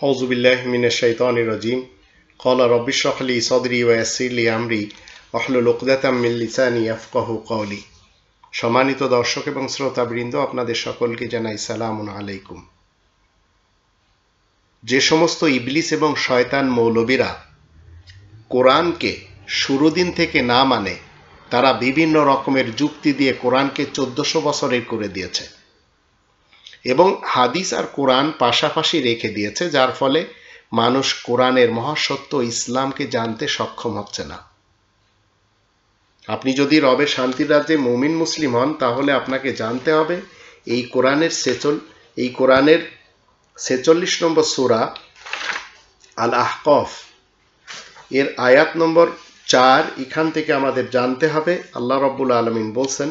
আউযু বিল্লাহি মিনাশ শাইতানির রাজিম। ক্বালা রাব্বি ইশরাহ লি সাদরি ওয়া ইয়াসসির লি আমরি ওয়াহলুল উকদাতাম মিন লিসানি ইয়াফকাহু কওলি। সম্মানিত দর্শক এবং শ্রোতাবৃন্দ, আপনাদের সকলকে জানাই সালামুন আলাইকুম। যে সমস্ত ইবলিস এবং শয়তান মৌলবীরা কোরআনকে শুরু দিন থেকে না মানে, তারা বিভিন্ন রকমের যুক্তি দিয়ে কোরআনকে 1400 বছরের করে দিয়েছে এবং হাদিস আর কোরআন পাশাপাশি রেখে দিয়েছে, যার ফলে মানুষ কোরআনের মহাসত্য ইসলামকে জানতে সক্ষম হচ্ছে না। আপনি যদি রবের শান্তির রাজ্যে মুমিন মুসলিম হন, তাহলে আপনাকে জানতে হবে এই কোরআনের 46 নম্বর সূরা আল আহকাফ এর আয়াত নম্বর 4, এখান থেকে আমাদের জানতে হবে আল্লাহ রাব্বুল আলামিন বলছেন,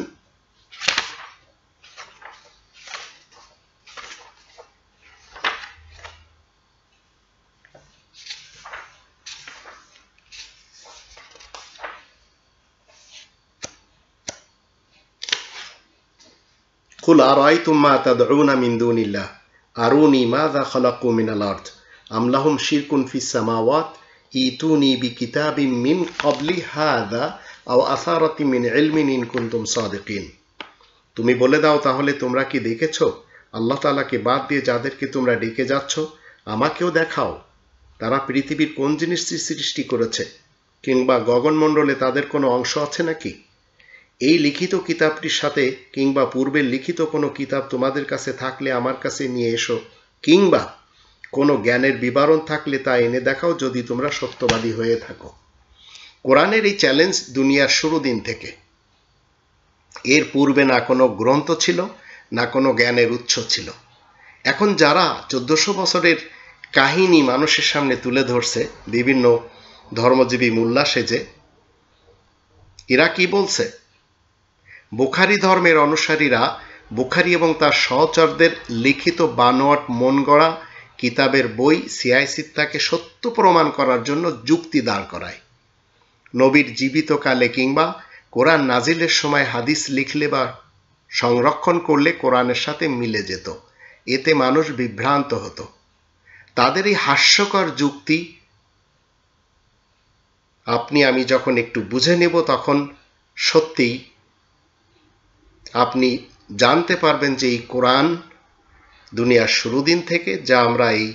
কুল আরাইতুম মা তাদউনা মিন দুনিল্লাহ আরুনি মাযা খালাকু মিনাল আরদ আম লাহুম শিরকুন ফিস সামাওয়াত ইতুনি বিকিতাবিম মিন ক্বাবলি হাযা আও আসারাতিম মিন ইলমিন ইন কুনতুম সাদিকিন। তুমি বলে দাও, তাহলে তোমরা কি দেখেছো আল্লাহ তাআলাকে বাদ দিয়ে যাদেরকে তোমরা ডেকে যাচ্ছ? আমাকেও দেখাও তারা পৃথিবীর কোন জিনিস সৃষ্টি করেছে, কিংবা গগনমণ্ডলে তাদের কোনো অংশ আছে নাকি? এই লিখিত কিতাবটির সাথে কিংবা পূর্বের লিখিত কোনো কিতাব তোমাদের কাছে থাকলে আমার কাছে নিয়ে এসো, কিংবা কোনো জ্ঞানের বিবরণ থাকলে তা এনে দেখাও যদি তোমরা সত্যবাদী হয়ে থাকো। কোরআনের এই চ্যালেঞ্জ দুনিয়ার শুরু দিন থেকে। এর পূর্বে না কোনো গ্রন্থ ছিল, না কোনো জ্ঞানের উৎস ছিল। এখন যারা 1400 বছরের কাহিনী মানুষের সামনে তুলে ধরছে বিভিন্ন ধর্মজীবী মোল্লা সেজে, এরা কি বলছে? বুখারী ধর্মের অনুসারীরা বুখারী এবং তার সহচরদের লিখিত বানোয়াট মনগড়া কিতাবের বই সিয়াইসিত্তাকে সত্য প্রমাণ করার জন্য যুক্তি দাঁড় করায়। নবীর জীবিতকালে কিংবা কোরআন নাজিলের সময় হাদিস লিখলে বা সংরক্ষণ করলে কোরআনের সাথে মিলে যেত, এতে মানুষ বিভ্রান্ত হতো। তাদের এই হাস্যকর যুক্তি আপনি আমি যখন একটু বুঝে নেব, তখন সত্যিই আপনি জানতে পারবেন যে এই কোরআন দুনিয়ার শুরু দিন থেকে, যা আমরা এই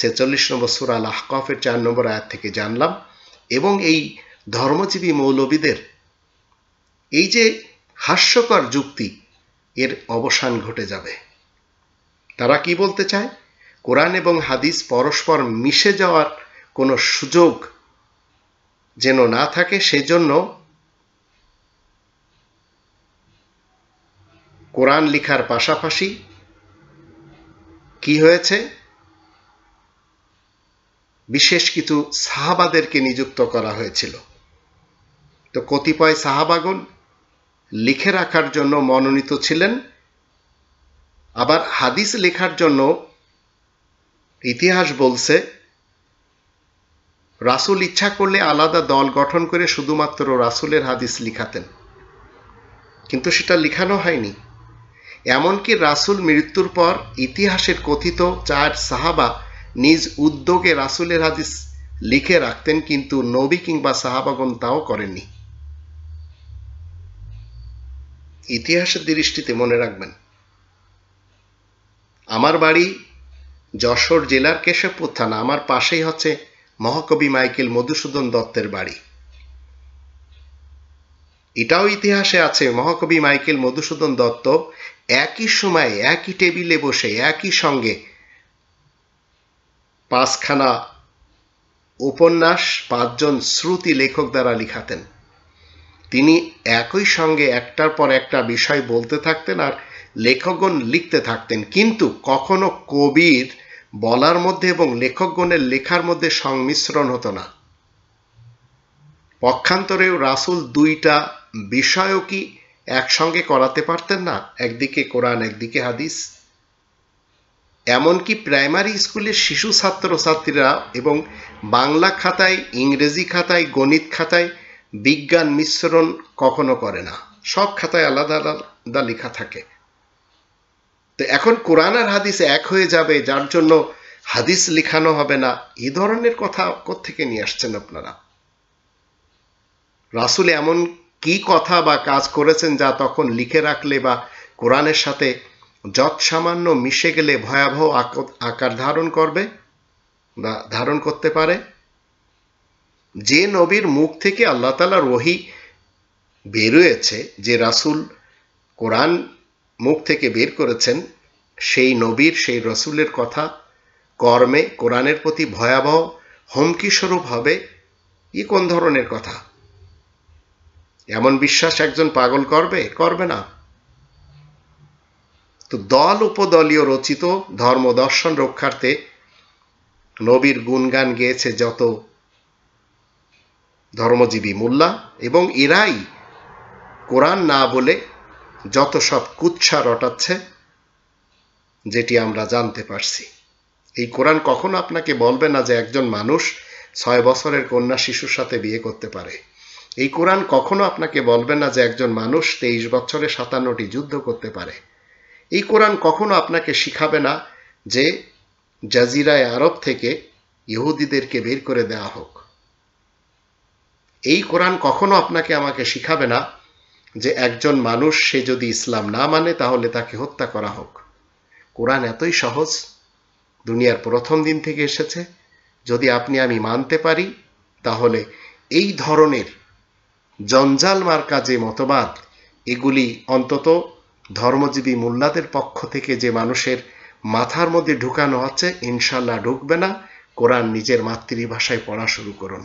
46 নম্বর সূরা আল আহকাফের 4 নম্বর আয়াত থেকে জানলাম, এবং এই ধর্মজীবী মৌলবীদের এই যে হাস্যকর যুক্তি, এর অবসান ঘটে যাবে। তারা কি বলতে চায়? কোরআন এবং হাদিস পরস্পর মিশে যাওয়ার কোনো সুযোগ যেন না থাকে, সেজন্য কোরআন লেখার পাশাপাশি কি হয়েছে, বিশেষ কিছু সাহাবাদেরকে নিযুক্ত করা হয়েছিল। তো কতিপয় সাহাবাগণ লিখে রাখার জন্য মনোনীত ছিলেন, আবার হাদিস লেখার জন্য ইতিহাস বলছে রাসূল ইচ্ছা করলে আলাদা দল গঠন করে শুধুমাত্র রাসূলের হাদিস লিখাতেন, কিন্তু সেটা লিখানো হয়নি। এমনকি রাসূল মৃত্যুর পর ইতিহাসের কথিত 4 সাহাবা নিজ উদ্যোগে রাসূলের হাদিস লিখে রাখতেন, কিন্তু নবী কিংবা সাহাবাগণ তাও করেননি। ইতিহাসের দৃষ্টিতে মনে রাখবেন, আমার বাড়ি যশোর জেলার কেশবপুর থানা, আমার পাশেই হচ্ছে মহাকবি মাইকেল মধুসূদন দত্তের বাড়ি। এটাও ইতিহাসে আছে, মহাকবি মাইকেল মধুসূদন দত্ত একই সময়ে একই টেবিলে বসে একই সঙ্গে 5খানা উপন্যাস 5 জন শ্রুতি লেখক দ্বারা লিখাতেন। তিনি একই সঙ্গে একটার পর একটা বিষয় বলতে থাকতেন আর লেখকগণ লিখতে থাকতেন, কিন্তু কখনো কবির বলার মধ্যে এবং লেখকগণের লেখার মধ্যে সংমিশ্রণ হতো না। পক্ষান্তরেও রাসূল 2টা বিষয়ও কি একসঙ্গে করাতে পারতেন না? একদিকে কোরআন, একদিকে হাদিস। এমনকি প্রাইমারি স্কুলের শিশু ছাত্রছাত্রীরা এবং বাংলা খাতায়, ইংরেজি খাতায়, গণিত খাতায় বিজ্ঞান মিশ্রণ কখনো করে না, সব খাতায় আলাদা আলাদা লেখা থাকে। তো এখন কোরআন আর হাদিস এক হয়ে যাবে, যার জন্য হাদিস লিখানো হবে না, এই ধরনের কথা কোত্থেকে নিয়ে আসছেন আপনারা? রাসূল এমন কি কথা বা কাজ করেছেন যা তখন লিখে রাখলে বা কোরআনের সাথে যৎ সামান্য মিশে গেলে ভয়াবহ আকার ধারণ করবে বা ধারণ করতে পারে? যে নবীর মুখ থেকে আল্লাহ তাআলার ওহী বেরিয়েছে, যে রাসূল কোরআন মুখ থেকে বের করেছেন, সেই নবীর সেই রাসূলের কথা কর্মে কোরআনের প্রতি ভয়াবহ হুমকি স্বরূপ হবে, ই কোন ধরনের কথা? এমন বিশ্বাস একজন পাগল করবে না। তো দল উপদলীয় রচিত ধর্ম দর্শন রক্ষার্থে নবীর গুণগান গেয়েছে যত ধর্মজীবী মোল্লা, এবং এরাই কোরআন না বলে যত সব কুৎসা রটাচ্ছে, যেটি আমরা জানতে পারছি। এই কোরআন কখনো আপনাকে বলবে না যে একজন মানুষ 6 বছরের কন্যা শিশুর সাথে বিয়ে করতে পারে। এই কোরআন কখনো আপনাকে বলবে না যে একজন মানুষ 23 বছরে 57টি যুদ্ধ করতে পারে। এই কোরআন কখনো আপনাকে শিখাবে না যে জাজিরায় আরব থেকে ইহুদিদেরকে বের করে দেওয়া হোক। এই কোরআন কখনো আপনাকে আমাকে শিখাবে না যে একজন মানুষ সে যদি ইসলাম না মানে তাহলে তাকে হত্যা করা হোক। কোরআন এতই সহজ, দুনিয়ার প্রথম দিন থেকে এসেছে। যদি আপনি আমি মানতে পারি, তাহলে এই ধরনের জঞ্জাল মার্কা যে মতবাদ, এগুলি অন্তত ধর্মজীবী মোল্লাদের পক্ষ থেকে যে মানুষের মাথার মধ্যে ঢুকানো হচ্ছে, ইনশাল্লাহ ঢুকবে না। কোরআন নিজের মাতৃভাষায় পড়া শুরু করুন।